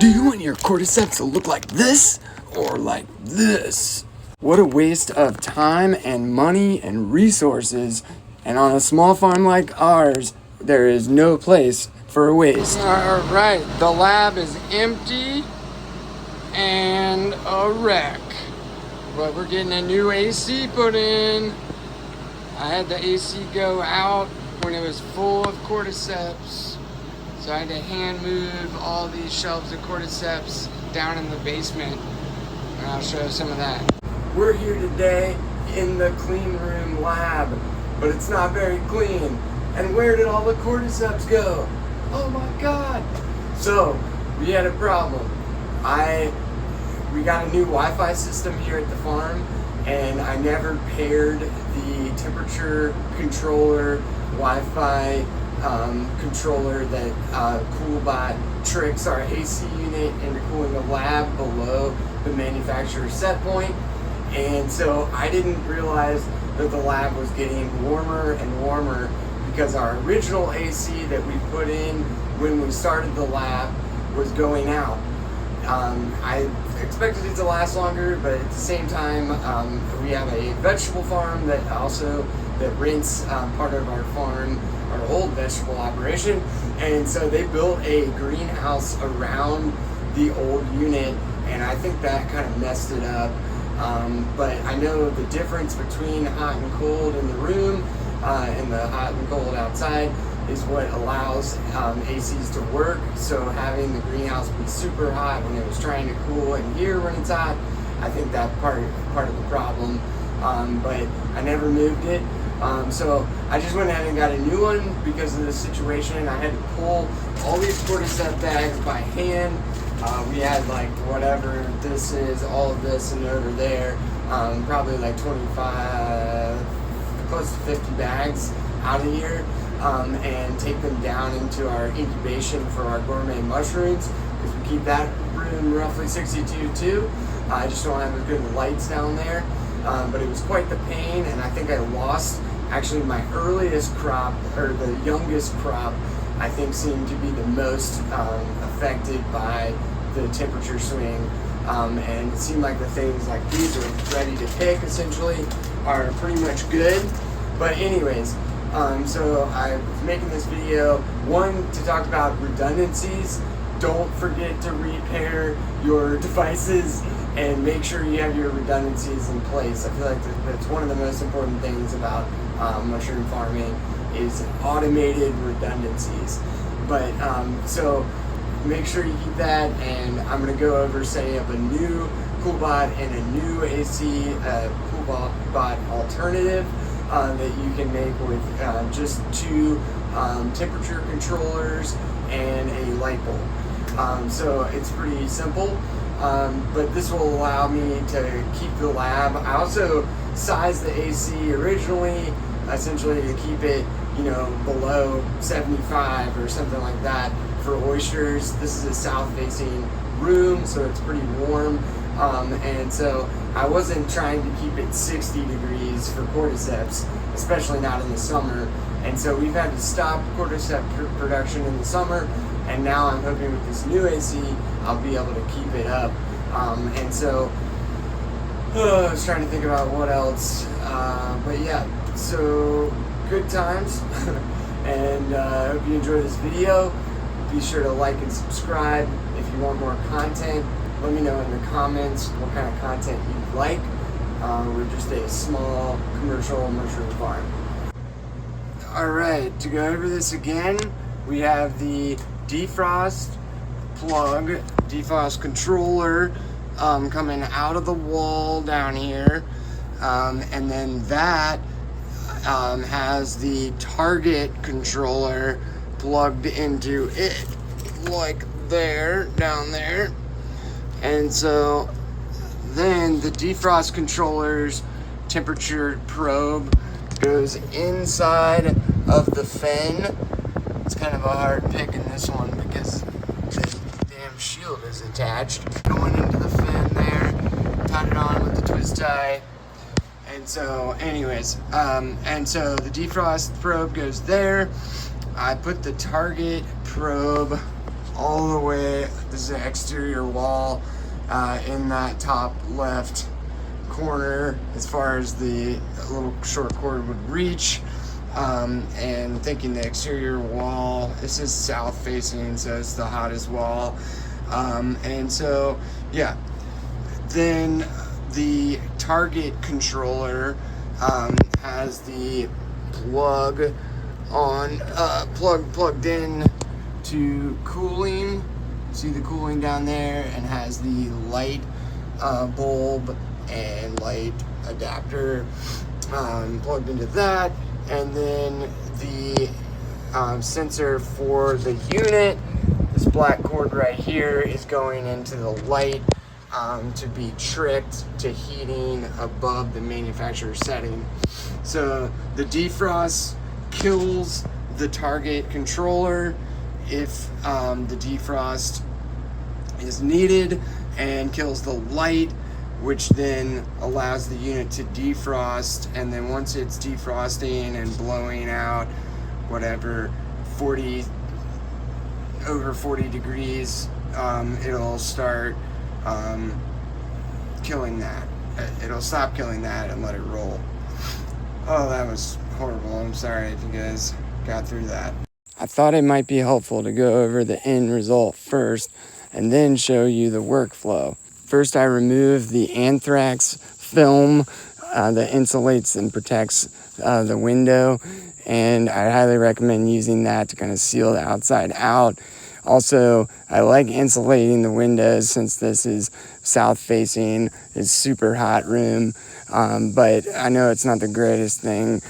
Do you want your cordyceps to look like this or like this? What a waste of time and money and resources. And on a small farm like ours, there is no place for a waste. All right, the lab is empty and a wreck. But we're getting a new AC put in. I had the AC go out when it was full of cordyceps. So I had to hand move all these shelves of cordyceps down in the basement. And I'll show some of that. We're here today in the clean room lab, but it's not very clean. And where did all the cordyceps go? Oh my God. So we had a problem. We got a new Wi-Fi system here at the farm, and I never paired the temperature controller Wi-Fi controller that CoolBot tricks our AC unit into cooling the lab below the manufacturer set point. And so I didn't realize that the lab was getting warmer and warmer because our original AC that we put in when we started the lab was going out. I expected it to last longer, but at the same time, we have a vegetable farm that rents part of our farm, our old vegetable operation, and so they built a greenhouse around the old unit, and I think that kind of messed it up. But I know the difference between hot and cold in the room and the hot and cold outside is what allows ACs to work. So having the greenhouse be super hot when it was trying to cool in here when it's hot, I think that's part of the problem. But I never moved it. So I just went ahead and got a new one because of the situation. I had to pull all these cordyceps bags by hand. We had like whatever this is, all of this and over there, probably like 25, close to 50 bags out of here, and take them down into our incubation for our gourmet mushrooms, because we keep that room roughly 62 too. I just don't have as good lights down there, but it was quite the pain, and I think I lost actually my earliest crop, or the youngest crop, I think seemed to be the most affected by the temperature swing, and it seemed like the things like these are ready to pick essentially are pretty much good. But anyways, so I was making this video, one, to talk about redundancies. Don't forget to repair your devices and make sure you have your redundancies in place. I feel like that's one of the most important things about mushroom farming is automated redundancies. But so make sure you keep that, and I'm going to go over setting up a new CoolBot and a new AC CoolBot alternative that you can make with just two temperature controllers and a light bulb. So it's pretty simple, but this will allow me to keep the lab. I also sized the AC originally, essentially to keep it, below 75 or something like that for oysters. This is a south-facing room, so it's pretty warm, and so I wasn't trying to keep it 60 degrees for cordyceps, especially not in the summer. And so we've had to stop cordyceps production in the summer, and now I'm hoping with this new AC, I'll be able to keep it up. And so I was trying to think about what else, but yeah, so good times. And I hope you enjoyed this video. Be sure to like and subscribe. If you want more content, let me know in the comments what kind of content you'd like. We're just a small commercial mushroom farm. Alright, to go over this again, we have the defrost plug, defrost controller coming out of the wall down here, and then that has the target controller plugged into it, like there, down there. And so then the defrost controller's temperature probe goes inside of the fin. It's kind of a hard pick in this one because the damn shield is attached. Going into the fin there, tied it on with the twist tie. And so anyways, and so the defrost probe goes there. I put the target probe all the way. This is the exterior wall in that top left corner as far as the little short cord would reach. And thinking the exterior wall, this is south facing, so it's the hottest wall. And so, yeah. Then the target controller has the plug on, plugged in to cooling. See the cooling down there, and has the light bulb and light adapter plugged into that. And then the sensor for the unit, this black cord right here, is going into the light to be tricked to heating above the manufacturer setting. So the defrost kills the target controller if the defrost is needed, and kills the light, which then allows the unit to defrost. And then once it's defrosting and blowing out whatever, over 40 degrees, it'll start killing that. It'll stop killing that and let it roll. Oh, that was horrible. I'm sorry if you guys got through that. I thought it might be helpful to go over the end result first and then show you the workflow. First, I removed the anthrax film that insulates and protects the window, and I highly recommend using that to kind of seal the outside out. Also, I like insulating the windows since this is south facing. It's super hot room, but I know it's not the greatest thing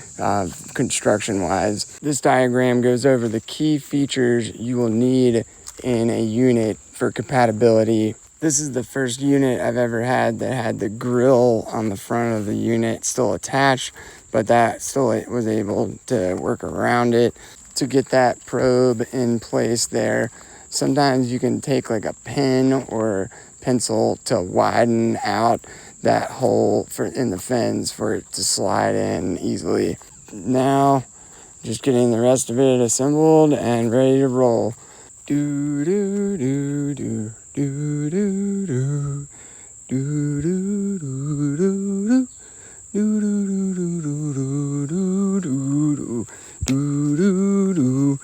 construction wise. This diagram goes over the key features you will need in a unit for compatibility. This is the first unit I've ever had that had the grill on the front of the unit still attached, but that still was able to work around it. To get that probe in place there, sometimes you can take like a pen or pencil to widen out that hole in the fence for it to slide in easily. Now, just getting the rest of it assembled and ready to roll. Do do do do do do do do do do do. Do do do do do do do do do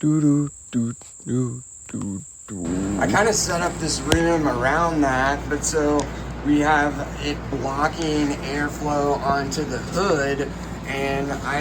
do do do do do do. I kind of set up this room around that, but so we have it blocking airflow onto the hood, and I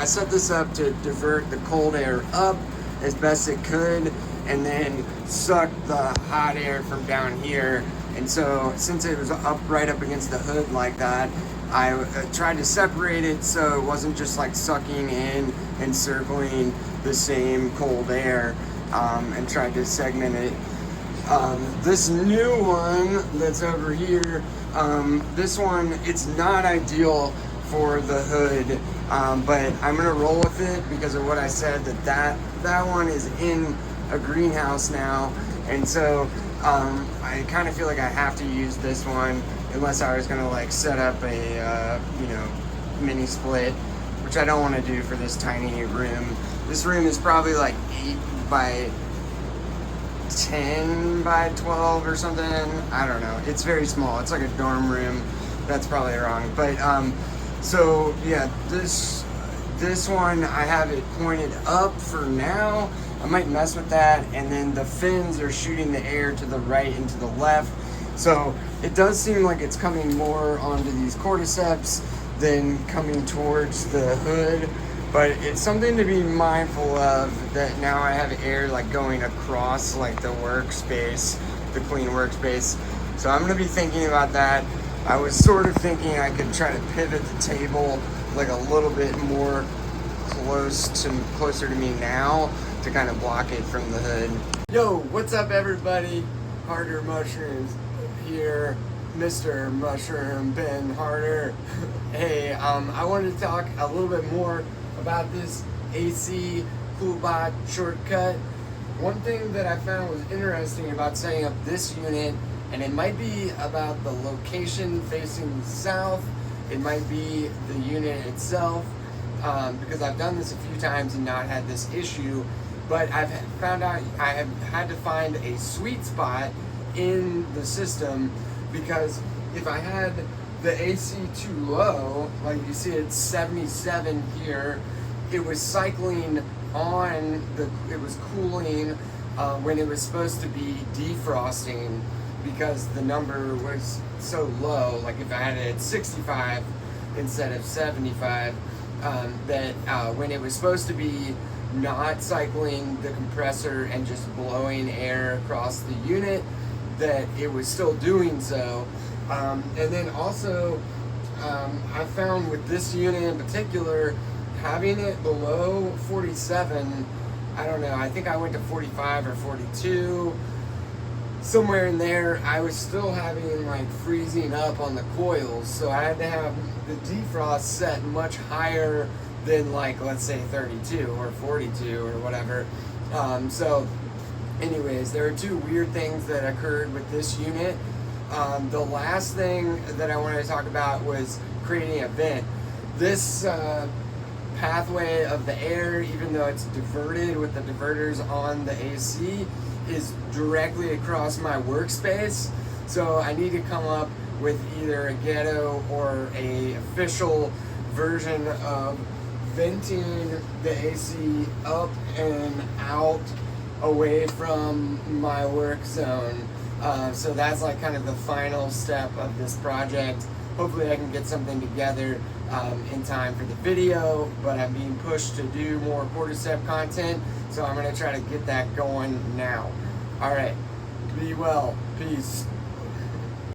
set this up to divert the cold air up as best it could, and then suck the hot air from down here. And so since it was right up against the hood like that, I tried to separate it so it wasn't just like sucking in and circling the same cold air, and tried to segment it. This new one that's over here, this one, it's not ideal for the hood, but I'm gonna roll with it because of what I said, that one is in a greenhouse now, and so I kind of feel like I have to use this one unless I was gonna like set up a mini split, which I don't want to do for this tiny room. This room is probably like 8 by 10 by 12 or something. I don't know. It's very small. It's like a dorm room. That's probably wrong. But so yeah, this one I have it pointed up for now. I might mess with that, and then the fins are shooting the air to the right and to the left. So it does seem like it's coming more onto these cordyceps than coming towards the hood, but it's something to be mindful of, that now I have air like going across like the workspace, the clean workspace. So I'm gonna be thinking about that. I was sort of thinking I could try to pivot the table like a little bit more closer to me now to kind of block it from the hood. Yo, what's up everybody? Harder Mushrooms here, Mr. Mushroom Ben Harder. Hey, I wanted to talk a little bit more about this AC CoolBot shortcut. One thing that I found was interesting about setting up this unit, and it might be about the location facing south, it might be the unit itself, because I've done this a few times and not had this issue, but I've found out I have had to find a sweet spot in the system, because if I had the AC too low, like you see it's 77 here, it was cycling on it was cooling when it was supposed to be defrosting, because the number was so low. Like if I had it at 65 instead of 75, that when it was supposed to be not cycling the compressor and just blowing air across the unit, that it was still doing so. And then also, I found with this unit in particular, having it below 47, I don't know, I think I went to 45 or 42, somewhere in there, I was still having like freezing up on the coils, so I had to have the defrost set much higher than, like, let's say 32 or 42 or whatever. So anyways, there are two weird things that occurred with this unit. The last thing that I wanted to talk about was creating a vent. This pathway of the air, even though it's diverted with the diverters on the AC, is directly across my workspace. So I need to come up with either a ghetto or a official version of venting the AC up and out away from my work zone. So that's like kind of the final step of this project. Hopefully I can get something together in time for the video, but I'm being pushed to do more Cordyceps content, so I'm going to try to get that going now. Alright, be well. Peace.